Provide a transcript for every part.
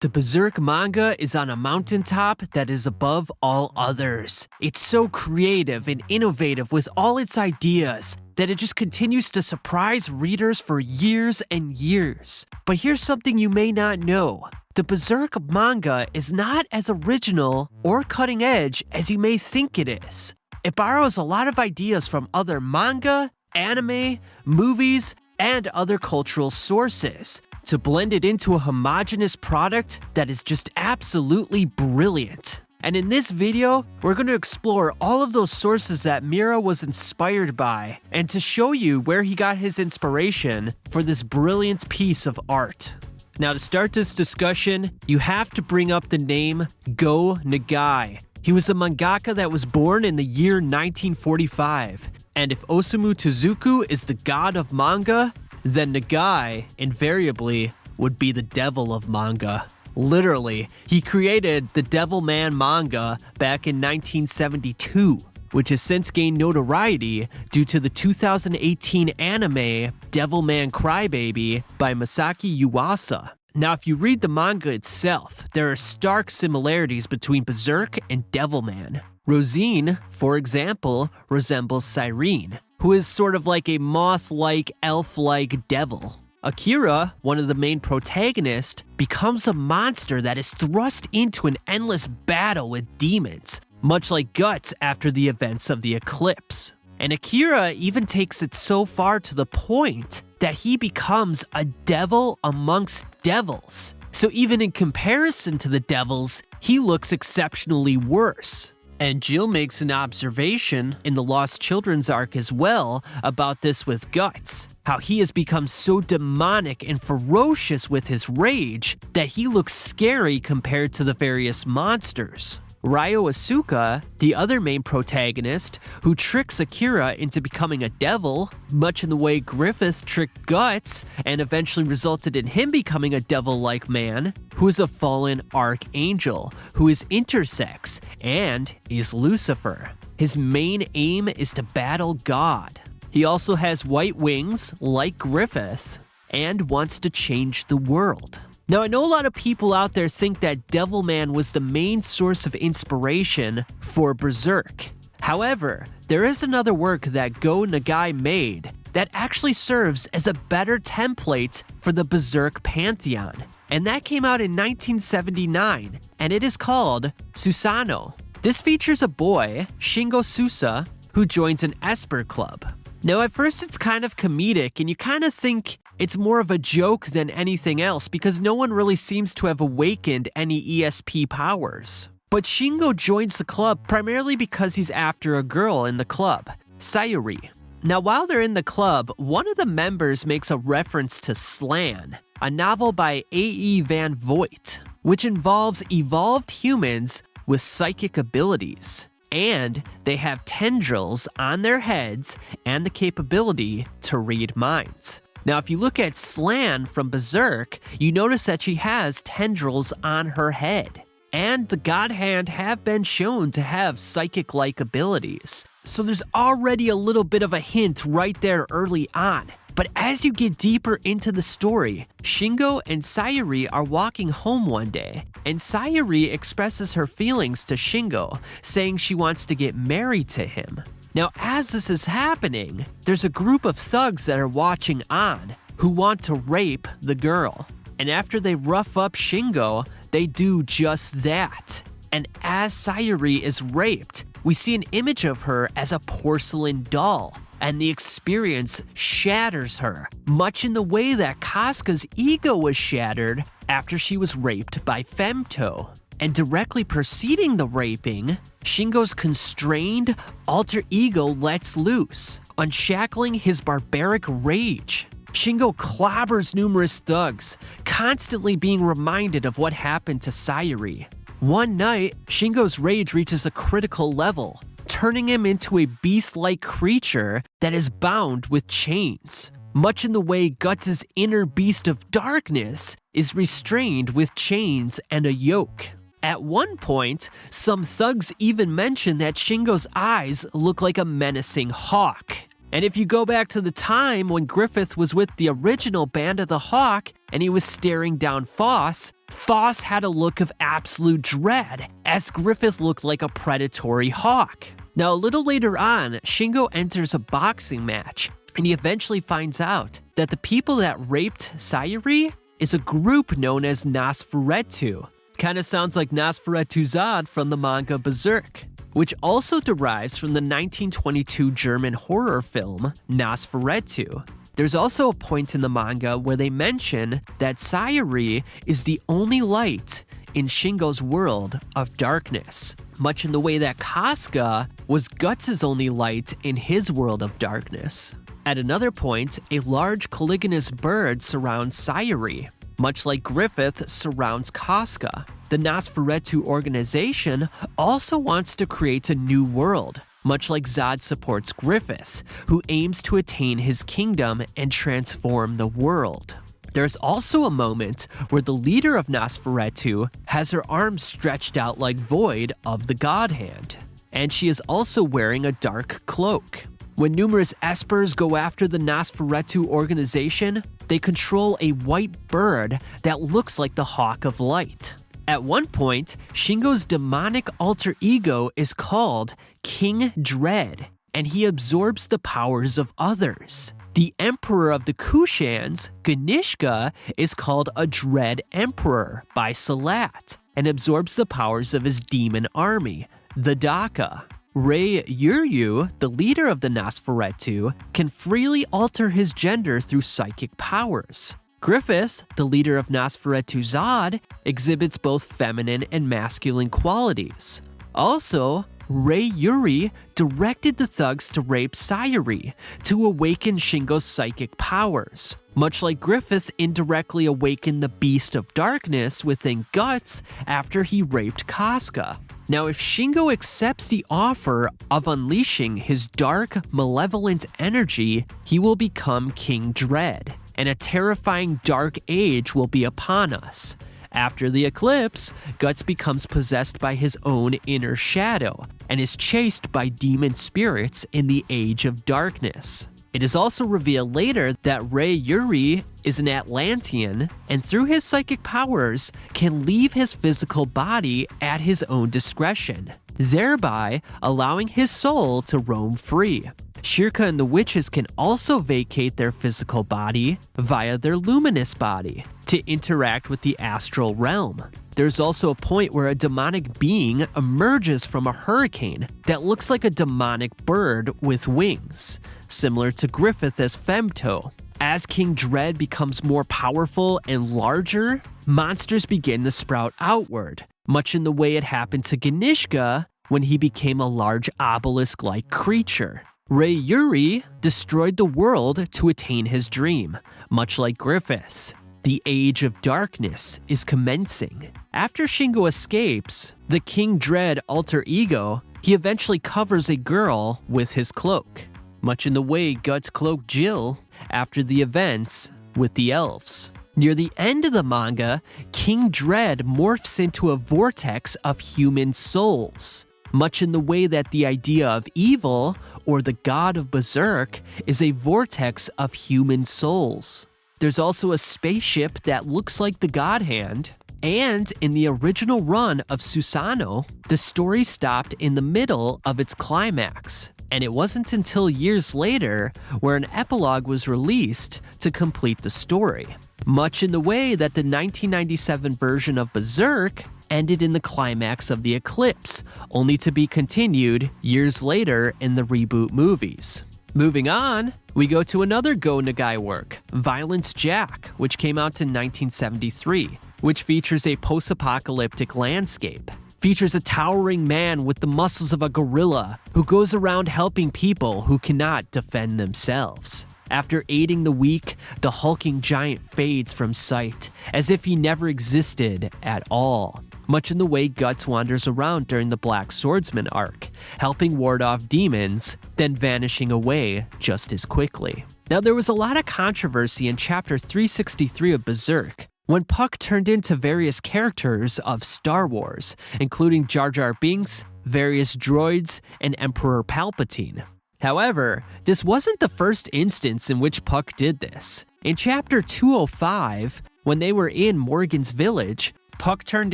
The Berserk manga is on a mountaintop that is above all others. It's so creative and innovative with all its ideas that it just continues to surprise readers for years and years. But here's something you may not know. The Berserk manga is not as original or cutting edge as you may think it is. It borrows a lot of ideas from other manga, anime, movies, and other cultural sources to blend it into a homogeneous product that is just absolutely brilliant. And in this video, we're going to explore all of those sources that Miura was inspired by, and to show you where he got his inspiration for this brilliant piece of art. Now to start this discussion, you have to bring up the name Go Nagai. He was a mangaka that was born in the year 1945, and if Osamu Tezuka is the god of manga, then Nagai, invariably, would be the devil of manga. Literally, he created the Devilman manga back in 1972, which has since gained notoriety due to the 2018 anime Devilman Crybaby by Masaki Yuasa. Now, if you read the manga itself, there are stark similarities between Berserk and Devilman. Rosine, for example, resembles Cyrene, who is sort of like a moth-like, elf-like devil. Akira, one of the main protagonists, becomes a monster that is thrust into an endless battle with demons, much like Guts after the events of the eclipse. And Akira even takes it so far to the point that he becomes a devil amongst devils. So even in comparison to the devils, he looks exceptionally worse. And Jill makes an observation in the Lost Children's arc as well about this with Guts, how he has become so demonic and ferocious with his rage that he looks scary compared to the various monsters. Ryo Asuka, the other main protagonist, who tricks Akira into becoming a devil, much in the way Griffith tricked Guts and eventually resulted in him becoming a devil-like man, who is a fallen archangel, who is intersex, and is Lucifer. His main aim is to battle God. He also has white wings, like Griffith, and wants to change the world. Now, I know a lot of people out there think that Devilman was the main source of inspiration for Berserk. However, there is another work that Go Nagai made that actually serves as a better template for the Berserk pantheon. And that came out in 1979, and it is called Susano. This features a boy, Shingo Susa, who joins an Esper club. Now, at first it's kind of comedic, and you kind of think it's more of a joke than anything else because no one really seems to have awakened any ESP powers. But Shingo joins the club primarily because he's after a girl in the club, Sayuri. Now, while they're in the club, one of the members makes a reference to Slan, a novel by A.E. Van Voigt, which involves evolved humans with psychic abilities. And they have tendrils on their heads and the capability to read minds. Now, if you look at Slan from Berserk, you notice that she has tendrils on her head. And the God Hand have been shown to have psychic-like abilities. So there's already a little bit of a hint right there early on. But as you get deeper into the story, Shingo and Sayuri are walking home one day, and Sayuri expresses her feelings to Shingo, saying she wants to get married to him. Now, as this is happening, there's a group of thugs that are watching on who want to rape the girl. And after they rough up Shingo, they do just that. And as Sayuri is raped, we see an image of her as a porcelain doll. And the experience shatters her, much in the way that Casca's ego was shattered after she was raped by Femto. And directly preceding the raping, Shingo's constrained alter ego lets loose, unshackling his barbaric rage. Shingo clobbers numerous thugs, constantly being reminded of what happened to Sayuri. One night, Shingo's rage reaches a critical level, turning him into a beast-like creature that is bound with chains, much in the way Guts' inner beast of darkness is restrained with chains and a yoke. At one point, some thugs even mention that Shingo's eyes look like a menacing hawk. And if you go back to the time when Griffith was with the original Band of the Hawk and he was staring down Foss, Foss had a look of absolute dread, as Griffith looked like a predatory hawk. Now, a little later on, Shingo enters a boxing match, and he eventually finds out that the people that raped Sayuri is a group known as Nosferatu. Kinda sounds like Nosferatu Zod from the manga Berserk, which also derives from the 1922 German horror film Nosferatu. There's also a point in the manga where they mention that Sayuri is the only light in Shingo's world of darkness, much in the way that Casca was Guts' only light in his world of darkness. At another point, a large colligonous bird surrounds Sayuri, much like Griffith surrounds Casca. The Nosferatu organization also wants to create a new world, much like Zod supports Griffith, who aims to attain his kingdom and transform the world. There's also a moment where the leader of Nosferatu has her arms stretched out like Void of the God Hand, and she is also wearing a dark cloak. When numerous espers go after the Nosferatu organization, they control a white bird that looks like the Hawk of Light. At one point, Shingo's demonic alter ego is called King Dread, and he absorbs the powers of others. The Emperor of the Kushans, Ganishka, is called a Dread Emperor by Salat, and absorbs the powers of his demon army, the Daka. Rei Yuryu, the leader of the Nosferatu, can freely alter his gender through psychic powers. Griffith, the leader of Nosferatu Zod, exhibits both feminine and masculine qualities. Also, Rei Yuri directed the thugs to rape Sayuri to awaken Shingo's psychic powers, much like Griffith indirectly awakened the Beast of Darkness within Guts after he raped Casca. Now, if Shingo accepts the offer of unleashing his dark, malevolent energy, he will become King Dread, and a terrifying dark age will be upon us. After the eclipse, Guts becomes possessed by his own inner shadow and is chased by demon spirits in the Age of Darkness. It is also revealed later that Rei Yuri is an Atlantean, and through his psychic powers can leave his physical body at his own discretion, thereby allowing his soul to roam free. Shirka and the witches can also vacate their physical body via their luminous body to interact with the astral realm. There's also a point where a demonic being emerges from a hurricane that looks like a demonic bird with wings, similar to Griffith as Femto. As King Dread becomes more powerful and larger, monsters begin to sprout outward, much in the way it happened to Ganishka when he became a large obelisk-like creature. Rei Yuri destroyed the world to attain his dream, much like Griffiths. The Age of Darkness is commencing. After Shingo escapes, the King Dread alter ego, he eventually covers a girl with his cloak, much in the way Guts cloaked Jill after the events with the elves. Near the end of the manga, King Dread morphs into a vortex of human souls, much in the way that the idea of evil, or the god of Berserk, is a vortex of human souls. There's also a spaceship that looks like the God Hand, and in the original run of Susano, the story stopped in the middle of its climax, and it wasn't until years later where an epilogue was released to complete the story, much in the way that the 1997 version of Berserk ended in the climax of the eclipse, only to be continued years later in the reboot movies. Moving on, we go to another Go Nagai work, Violence Jack, which came out in 1973, which features a post-apocalyptic landscape. Features a towering man with the muscles of a gorilla who goes around helping people who cannot defend themselves. After aiding the weak, the hulking giant fades from sight, as if he never existed at all, much in the way Guts wanders around during the Black Swordsman arc, helping ward off demons, then vanishing away just as quickly. Now, there was a lot of controversy in chapter 363 of Berserk, when Puck turned into various characters of Star Wars, including Jar Jar Binks, various droids, and Emperor Palpatine. However, this wasn't the first instance in which Puck did this. In chapter 205, when they were in Morgan's village, Puck turned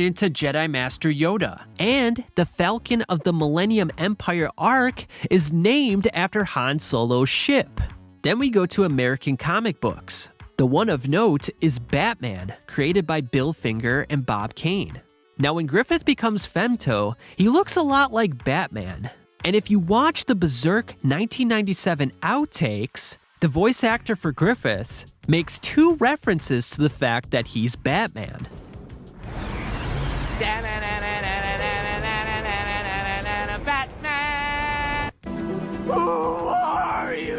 into Jedi Master Yoda, and the Falcon of the Millennium Empire arc is named after Han Solo's ship. Then we go to American comic books. The one of note is Batman, created by Bill Finger and Bob Kane. Now when Griffith becomes Femto, he looks a lot like Batman. And if you watch the Berserk 1997 outtakes, the voice actor for Griffith makes 2 references to the fact that he's Batman. Batman! Who are you?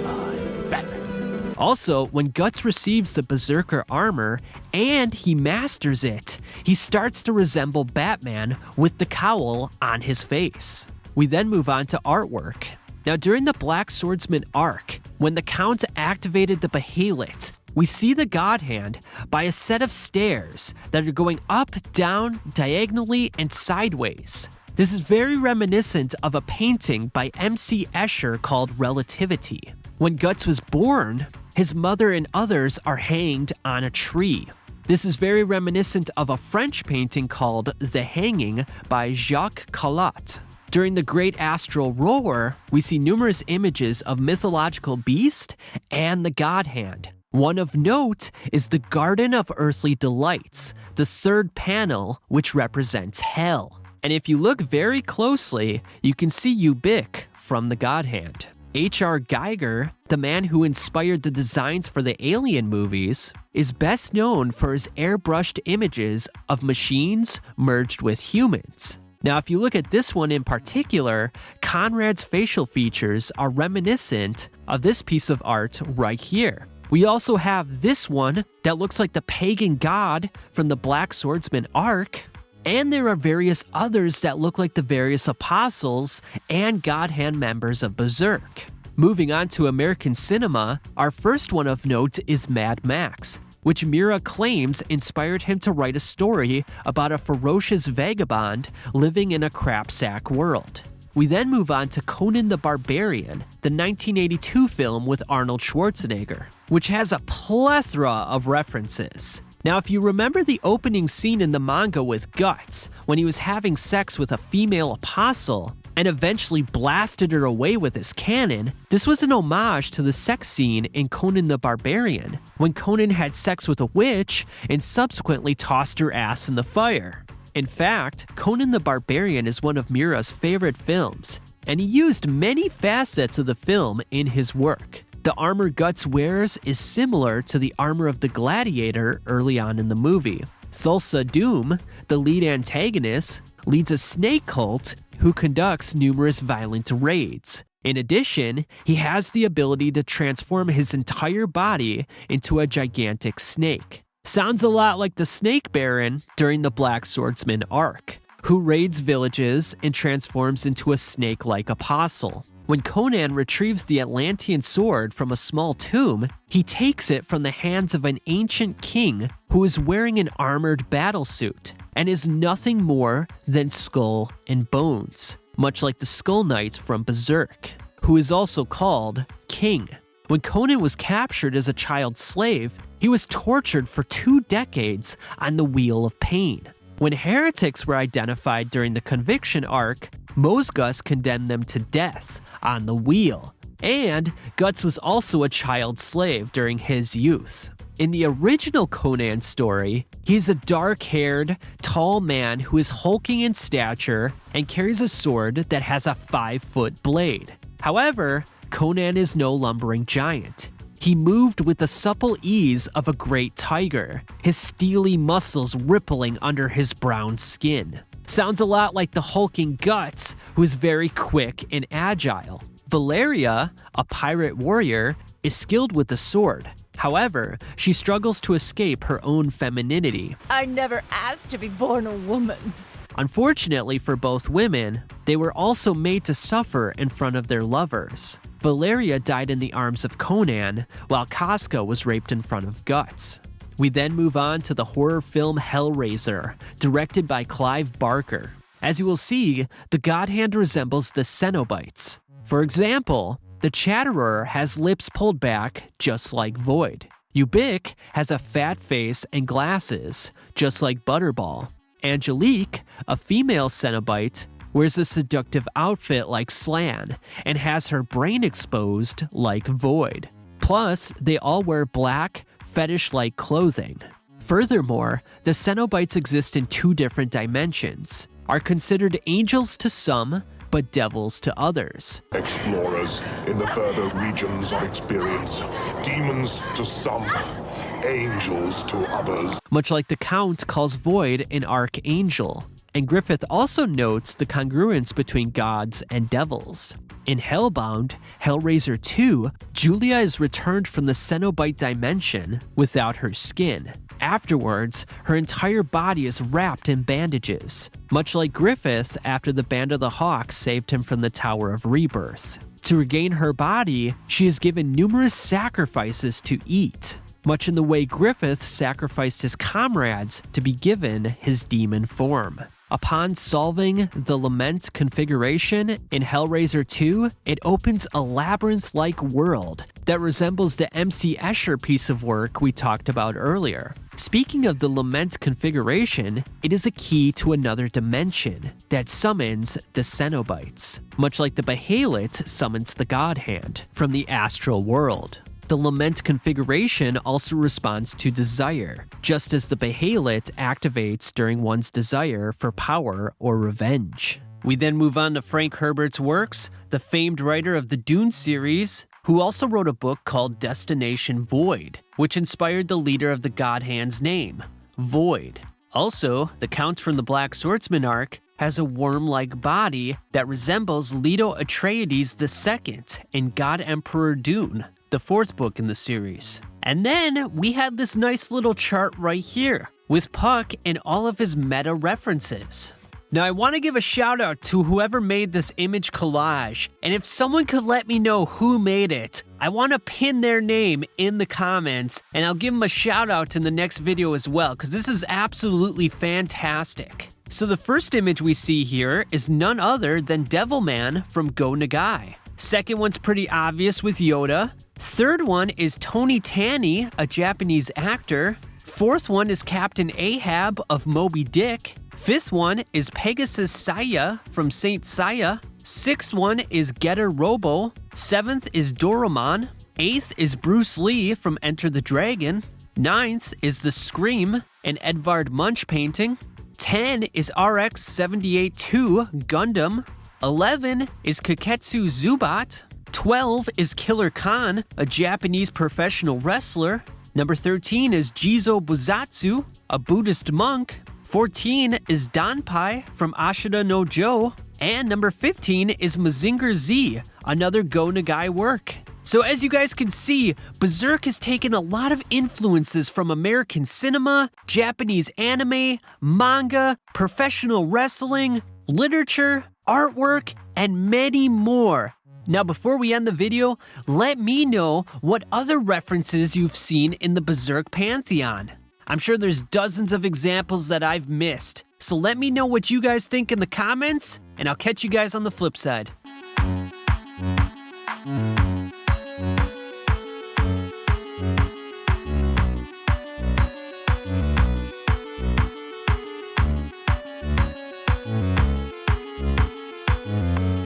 I'm Batman. Also, when Guts receives the Berserker armor and he masters it, he starts to resemble Batman with the cowl on his face. We then move on to artwork. Now during the Black Swordsman arc, when the Count activated the Behelit, we see the God Hand by a set of stairs that are going up, down, diagonally, and sideways. This is very reminiscent of a painting by M.C. Escher called Relativity. When Guts was born, his mother and others are hanged on a tree. This is very reminiscent of a French painting called The Hanging by Jacques Calat. During the Great Astral Roar, we see numerous images of mythological beast and the God Hand. One of note is the Garden of Earthly Delights, the 3rd panel, which represents hell. And if you look very closely, you can see Ubik from the God Hand. H.R. Geiger, the man who inspired the designs for the Alien movies, is best known for his airbrushed images of machines merged with humans. Now, if you look at this one in particular, Conrad's facial features are reminiscent of this piece of art right here. We also have this one that looks like the pagan god from the Black Swordsman arc, and there are various others that look like the various apostles and God Hand members of Berserk. Moving on to American cinema, our first one of note is Mad Max, which Mira claims inspired him to write a story about a ferocious vagabond living in a crapsack world. We then move on to Conan the Barbarian, the 1982 film with Arnold Schwarzenegger, which has a plethora of references. Now, if you remember the opening scene in the manga with Guts, when he was having sex with a female apostle and eventually blasted her away with his cannon, this was an homage to the sex scene in Conan the Barbarian, when Conan had sex with a witch and subsequently tossed her ass in the fire. In fact, Conan the Barbarian is one of Mira's favorite films, and he used many facets of the film in his work. The armor Guts wears is similar to the armor of the gladiator early on in the movie. Thulsa Doom, the lead antagonist, leads a snake cult who conducts numerous violent raids. In addition, he has the ability to transform his entire body into a gigantic snake. Sounds a lot like the Snake Baron during the Black Swordsman arc, who raids villages and transforms into a snake-like apostle. When Conan retrieves the Atlantean sword from a small tomb, he takes it from the hands of an ancient king who is wearing an armored battlesuit and is nothing more than skull and bones, much like the Skull Knight from Berserk, who is also called King. When Conan was captured as a child slave, he was tortured for 2 decades on the Wheel of Pain. When heretics were identified during the Conviction arc, Mosgus condemned them to death on the wheel, and Guts was also a child slave during his youth. In the original Conan story, he's a dark-haired, tall man who is hulking in stature and carries a sword that has a 5-foot blade. However, Conan is no lumbering giant. He moved with the supple ease of a great tiger, his steely muscles rippling under his brown skin. Sounds a lot like the hulking Guts, who is very quick and agile. Valeria, a pirate warrior, is skilled with the sword. However, she struggles to escape her own femininity. I never asked to be born a woman. Unfortunately for both women, they were also made to suffer in front of their lovers. Valeria died in the arms of Conan, while Casca was raped in front of Guts. We then move on to the horror film Hellraiser, directed by Clive Barker. As you will see, the God Hand resembles the Cenobites. For example, the Chatterer has lips pulled back just like Void. Ubik has a fat face and glasses, just like Butterball. Angelique, a female Cenobite, wears a seductive outfit like Slan and has her brain exposed like Void. Plus, they all wear black, fetish-like clothing. Furthermore, the Cenobites exist in 2 different dimensions, are considered angels to some, but devils to others. Explorers in the further regions of experience, demons to some, angels to others. Much like the Count calls Void an archangel. And Griffith also notes the congruence between gods and devils. In Hellbound, Hellraiser 2, Julia is returned from the Cenobite dimension without her skin. Afterwards, her entire body is wrapped in bandages, much like Griffith after the Band of the Hawk saved him from the Tower of Rebirth. To regain her body, she is given numerous sacrifices to eat, much in the way Griffith sacrificed his comrades to be given his demon form. Upon solving the Lament configuration in Hellraiser 2, it opens a labyrinth-like world that resembles the MC Escher piece of work we talked about earlier. Speaking of the Lament configuration, it is a key to another dimension that summons the Cenobites, much like the Behelit summons the God Hand from the astral world. The Lament configuration also responds to desire, just as the Behelit activates during one's desire for power or revenge. We then move on to Frank Herbert's works, the famed writer of the Dune series, who also wrote a book called Destination Void, which inspired the leader of the God Hand's name, Void. Also, the Count from the Black Swordsman arc has a worm-like body that resembles Leto Atreides II in God Emperor Dune, the 4th book in the series. And then we had this nice little chart right here with Puck and all of his meta references. Now I want to give a shout out to whoever made this image collage, and if someone could let me know who made it, I want to pin their name in the comments and I'll give them a shout out in the next video as well, because this is absolutely fantastic. So the first image we see here is none other than Devilman from Go Nagai. Second one's pretty obvious with Yoda. Third one is Tony Tanny, a Japanese actor. Fourth one is Captain Ahab of Moby Dick. Fifth one is Pegasus Saya from Saint Seiya. Sixth one is Getter Robo. Seventh is Doraemon. Eighth is Bruce Lee from Enter the Dragon. Ninth is The Scream, an Edvard Munch painting. 10 is RX-78-2 Gundam. 11 is Kaketsu Zubat. 12 is Killer Khan, a Japanese professional wrestler. Number 13 is Jizo Buzatsu, a Buddhist monk. 14 is Danpai from Ashita no Joe. And number 15 is Mazinger Z, another Go Nagai work. So as you guys can see, Berserk has taken a lot of influences from American cinema, Japanese anime, manga, professional wrestling, literature, artwork, and many more. Now before we end the video, let me know what other references you've seen in the Berserk pantheon. I'm sure there's dozens of examples that I've missed, so let me know what you guys think in the comments, and I'll catch you guys on the flip side.